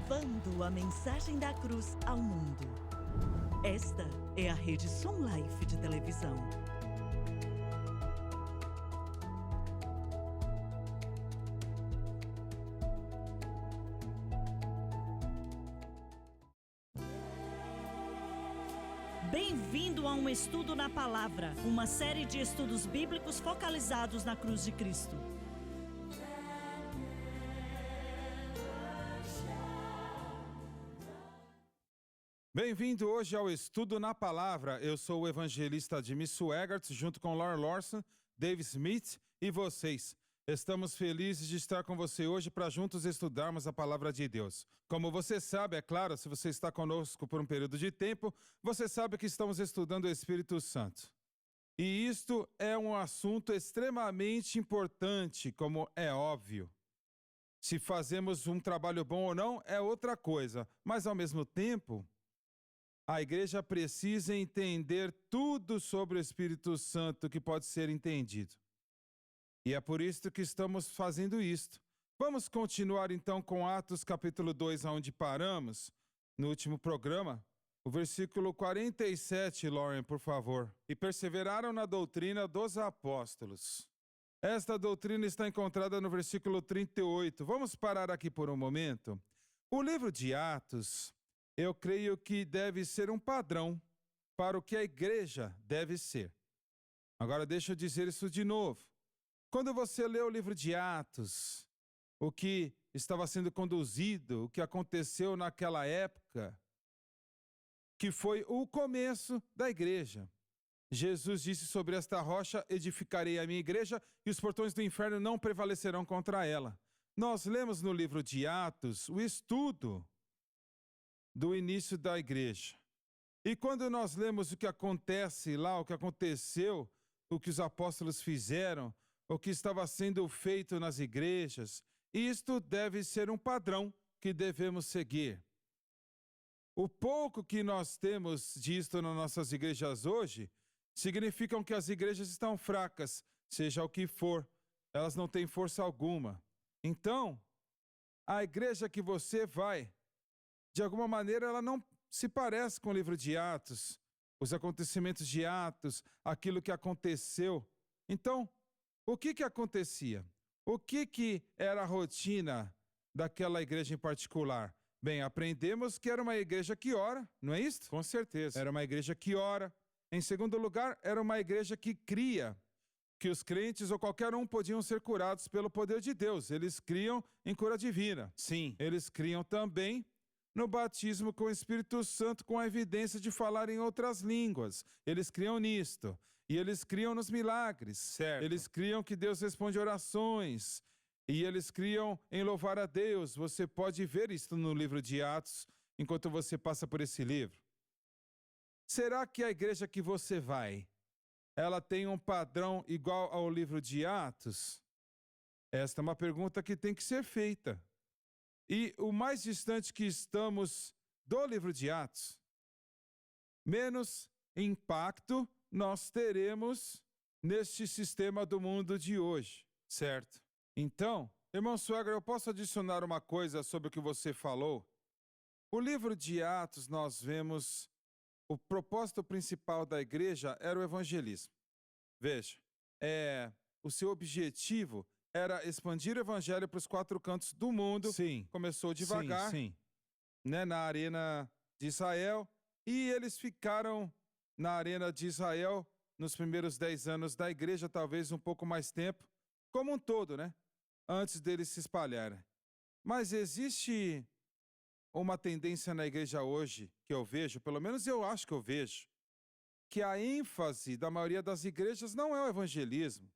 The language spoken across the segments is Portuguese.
Levando a mensagem da cruz ao mundo. Esta é a Rede Som Life de televisão. Bem-vindo a um estudo na palavra, uma série de estudos bíblicos focalizados na cruz de Cristo. Bem-vindo hoje ao Estudo na Palavra. Eu sou o evangelista Jimmy Swaggart, junto com Laura Lawson, Dave Smith e vocês. Estamos felizes de estar com você hoje para juntos estudarmos a Palavra de Deus. Como você sabe, é claro, se você está conosco por um período de tempo, você sabe que estamos estudando o Espírito Santo. E isto é um assunto extremamente importante, como é óbvio. Se fazemos um trabalho bom ou não é outra coisa, mas ao mesmo tempo, a igreja precisa entender tudo sobre o Espírito Santo que pode ser entendido. E é por isso que estamos fazendo isto. Vamos continuar então com Atos capítulo 2, onde paramos, no último programa. O versículo 47, Lauren, por favor. E perseveraram na doutrina dos apóstolos. Esta doutrina está encontrada no versículo 38. Vamos parar aqui por um momento. O livro de Atos, eu creio que deve ser um padrão para o que a igreja deve ser. Agora deixa eu dizer isso de novo. Quando você lê o livro de Atos, o que estava sendo conduzido, o que aconteceu naquela época, que foi o começo da igreja. Jesus disse: sobre esta rocha edificarei a minha igreja e os portões do inferno não prevalecerão contra ela. Nós lemos no livro de Atos o estudo do início da igreja. E quando nós lemos o que acontece lá, o que aconteceu, o que os apóstolos fizeram, o que estava sendo feito nas igrejas, isto deve ser um padrão que devemos seguir. O pouco que nós temos disto nas nossas igrejas hoje, significam que as igrejas estão fracas, seja o que for, elas não têm força alguma. Então, a igreja que você vai, de alguma maneira, ela não se parece com o livro de Atos, os acontecimentos de Atos, aquilo que aconteceu. Então, o que acontecia? O que era a rotina daquela igreja em particular? Bem, aprendemos que era uma igreja que ora, não é isso? Com certeza. Era uma igreja que ora. Em segundo lugar, era uma igreja que cria que os crentes ou qualquer um podiam ser curados pelo poder de Deus. Eles criam em cura divina. Sim. Eles criam também no batismo com o Espírito Santo, com a evidência de falar em outras línguas. Eles criam nisto. E eles criam nos milagres. Certo. Eles criam que Deus responde orações. E eles criam em louvar a Deus. Você pode ver isso no livro de Atos, enquanto você passa por esse livro. Será que a igreja que você vai, ela tem um padrão igual ao livro de Atos? Esta é uma pergunta que tem que ser feita. E o mais distante que estamos do livro de Atos, menos impacto nós teremos neste sistema do mundo de hoje, certo? Então, irmão Swagger, eu posso adicionar uma coisa sobre o que você falou? O livro de Atos, nós vemos o propósito principal da igreja era o evangelismo. Veja, o seu objetivo era expandir o evangelho para os 4 cantos do mundo. Sim. Começou devagar, sim. Na arena de Israel, e eles ficaram na arena de Israel nos primeiros 10 anos da igreja, talvez um pouco mais tempo, como um todo, antes deles se espalharem. Mas existe uma tendência na igreja hoje, que eu vejo, pelo menos eu acho que eu vejo, que a ênfase da maioria das igrejas não é o evangelismo.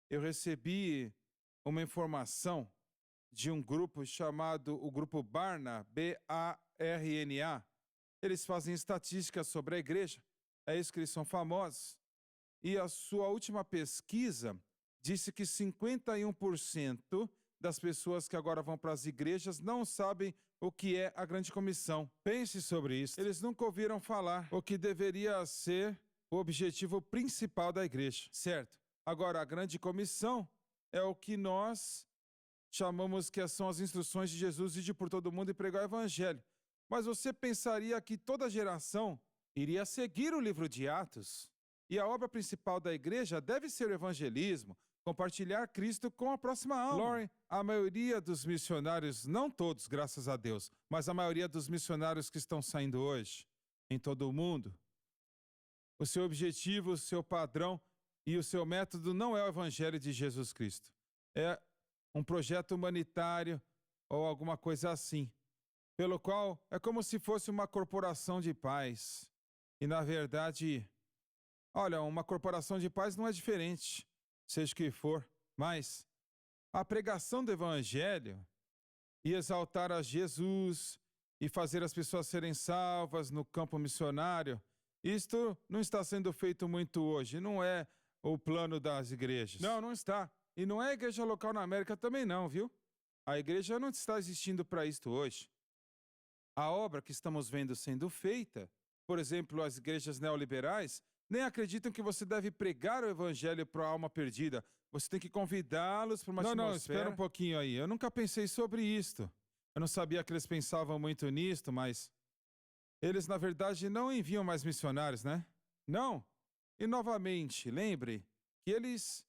Eu recebi uma informação de um grupo chamado o Grupo Barna, B-A-R-N-A. Eles fazem estatísticas sobre a igreja, é isso que eles são famosos. E a sua última pesquisa disse que 51% das pessoas que agora vão para as igrejas não sabem o que é a Grande Comissão. Pense sobre isso. Eles nunca ouviram falar o que deveria ser o objetivo principal da igreja, certo? Agora, a Grande Comissão é o que nós chamamos que são as instruções de Jesus ir por todo mundo e pregar o evangelho. Mas você pensaria que toda geração iria seguir o livro de Atos? E a obra principal da igreja deve ser o evangelismo, compartilhar Cristo com a próxima alma. Lauren, a maioria dos missionários, não todos, graças a Deus, mas a maioria dos missionários que estão saindo hoje, em todo o mundo, o seu objetivo, o seu padrão e o seu método não é o evangelho de Jesus Cristo. É um projeto humanitário ou alguma coisa assim, pelo qual é como se fosse uma corporação de paz. E, na verdade, olha, uma corporação de paz não é diferente, seja o que for, mas a pregação do evangelho e exaltar a Jesus e fazer as pessoas serem salvas no campo missionário, isto não está sendo feito muito hoje, não é o plano das igrejas. Não, não está. E não é a igreja local na América também não, viu? A igreja não está existindo para isto hoje. A obra que estamos vendo sendo feita, por exemplo, as igrejas neoliberais, nem acreditam que você deve pregar o evangelho para a alma perdida. Você tem que convidá-los para uma atmosfera... Não, espera um pouquinho aí. Eu nunca pensei sobre isto. Eu não sabia que eles pensavam muito nisto, mas... eles, na verdade, não enviam mais missionários, né? Não. E, novamente, lembre que eles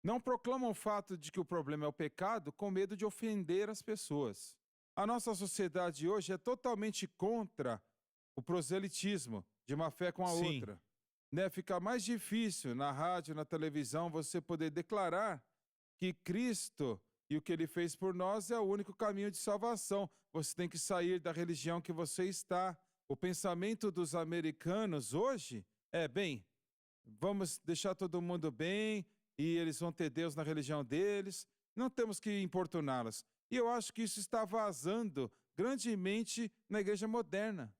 não proclamam o fato de que o problema é o pecado com medo de ofender as pessoas. A nossa sociedade hoje é totalmente contra o proselitismo de uma fé com a outra. Né? Fica mais difícil na rádio, na televisão, você poder declarar que Cristo e o que Ele fez por nós é o único caminho de salvação. Você tem que sair da religião que você está. O pensamento dos americanos hoje é, bem, vamos deixar todo mundo bem e eles vão ter Deus na religião deles. Não temos que importuná-los. E eu acho que isso está vazando grandemente na igreja moderna.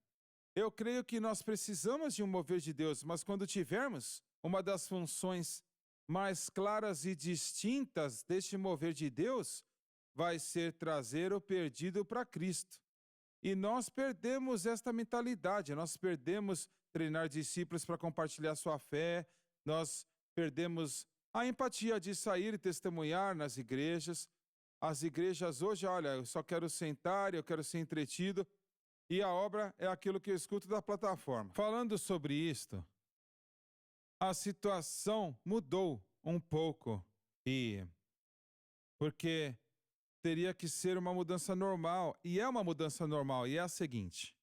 Eu creio que nós precisamos de um mover de Deus, mas quando tivermos, uma das funções mais claras e distintas deste mover de Deus vai ser trazer o perdido para Cristo. E nós perdemos esta mentalidade, nós perdemos treinar discípulos para compartilhar sua fé, nós perdemos a empatia de sair e testemunhar nas igrejas. As igrejas hoje, olha, eu só quero sentar, eu quero ser entretido, e a obra é aquilo que eu escuto da plataforma. Falando sobre isto, a situação mudou um pouco, porque teria que ser uma mudança normal, e é uma mudança normal, e é a seguinte: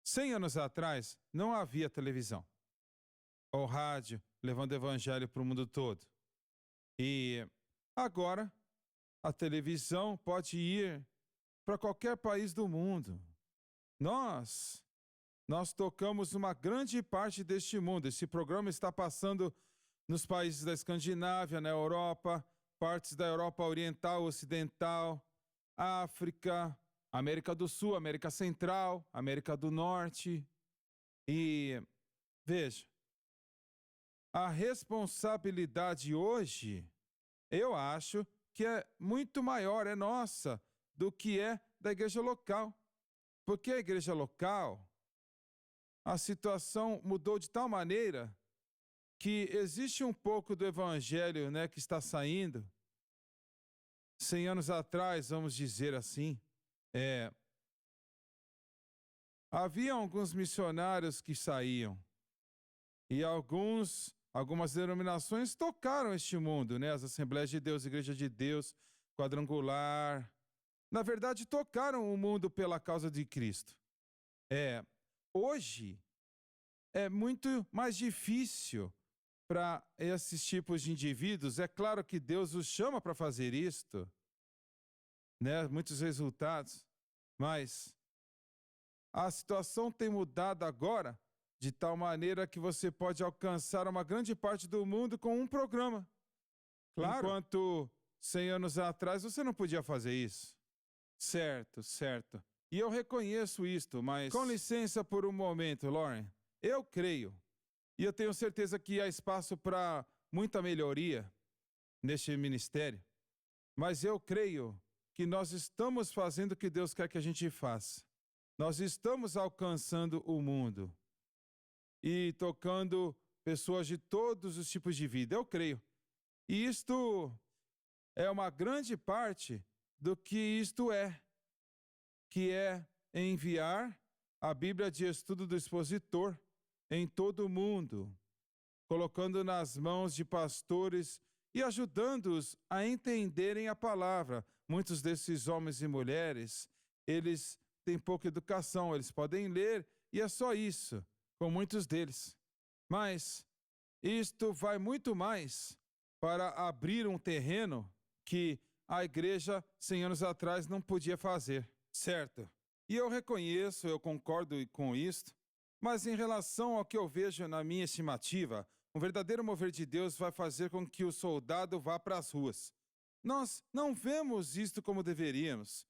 100 anos atrás não havia televisão ou rádio levando o evangelho para o mundo todo. E agora a televisão pode ir para qualquer país do mundo. Nós tocamos uma grande parte deste mundo. Esse programa está passando nos países da Escandinávia, na Europa, partes da Europa Oriental, Ocidental, África, América do Sul, América Central, América do Norte. E, veja, a responsabilidade hoje, eu acho que é muito maior, é nossa, do que é da igreja local. Porque a igreja local, a situação mudou de tal maneira que existe um pouco do evangelho, né, que está saindo. 100 anos atrás, vamos dizer assim, havia alguns missionários que saíam e algumas denominações tocaram este mundo, né? As Assembleias de Deus, Igreja de Deus, Quadrangular. Na verdade, tocaram o mundo pela causa de Cristo. Hoje é muito mais difícil para esses tipos de indivíduos. É claro que Deus os chama para fazer isto, né? Muitos resultados, mas a situação tem mudado agora de tal maneira que você pode alcançar uma grande parte do mundo com um programa. Claro. Enquanto 100 anos atrás você não podia fazer isso. Certo, certo. E eu reconheço isto, mas... Com licença por um momento, Lauren. Eu creio, e eu tenho certeza que há espaço para muita melhoria neste ministério, mas eu creio que nós estamos fazendo o que Deus quer que a gente faça. Nós estamos alcançando o mundo e tocando pessoas de todos os tipos de vida, eu creio. E isto é uma grande parte do que isto é, que é enviar a Bíblia de estudo do expositor em todo o mundo, colocando nas mãos de pastores e ajudando-os a entenderem a palavra. Muitos desses homens e mulheres, eles têm pouca educação, eles podem ler e é só isso, com muitos deles. Mas isto vai muito mais para abrir um terreno que a igreja 100 anos atrás não podia fazer, certo? E eu reconheço, eu concordo com isto, mas em relação ao que eu vejo na minha estimativa, um verdadeiro mover de Deus vai fazer com que o soldado vá para as ruas. Nós não vemos isto como deveríamos.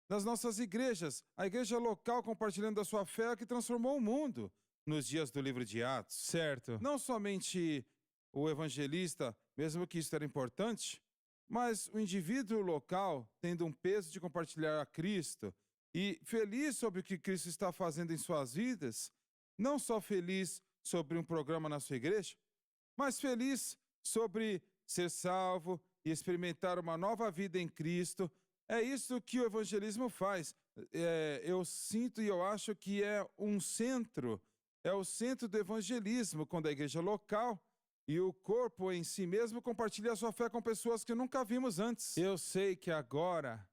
Nas nossas igrejas, a igreja local compartilhando a sua fé é que transformou o mundo nos dias do livro de Atos. Certo. Não somente o evangelista, mesmo que isso era importante, mas o indivíduo local tendo um peso de compartilhar a Cristo e feliz sobre o que Cristo está fazendo em suas vidas, não só feliz sobre um programa na sua igreja, mas feliz sobre ser salvo e experimentar uma nova vida em Cristo. É isso que o evangelismo faz. Eu sinto e eu acho que é o centro do evangelismo, quando a igreja local e o corpo em si mesmo compartilha a sua fé com pessoas que nunca vimos antes. Eu sei que agora,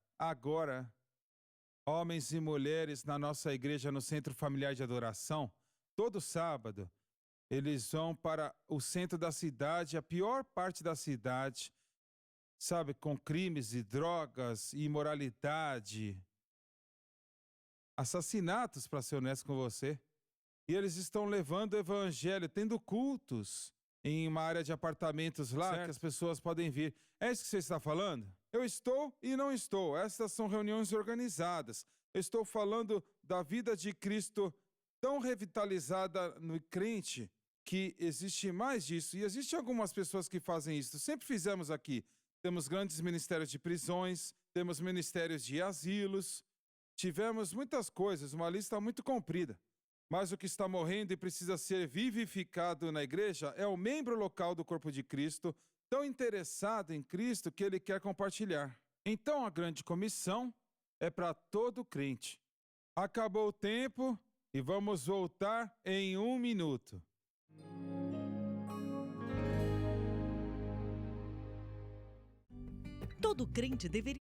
homens e mulheres na nossa igreja no Centro Familiar de Adoração, todo sábado, eles vão para o centro da cidade, a pior parte da cidade, sabe, com crimes e drogas, imoralidade, assassinatos, para ser honesto com você. E eles estão levando o evangelho, tendo cultos em uma área de apartamentos lá, certo, que as pessoas podem vir. É isso que você está falando? Eu estou e não estou. Essas são reuniões organizadas. Eu estou falando da vida de Cristo tão revitalizada no crente que existe mais disso. E existem algumas pessoas que fazem isso. Sempre fizemos aqui. Temos grandes ministérios de prisões, temos ministérios de asilos, tivemos muitas coisas, uma lista muito comprida. Mas o que está morrendo e precisa ser vivificado na igreja é o membro local do corpo de Cristo, tão interessado em Cristo que ele quer compartilhar. Então a grande comissão é para todo crente. Acabou o tempo e vamos voltar em 1 minuto. Todo crente deveria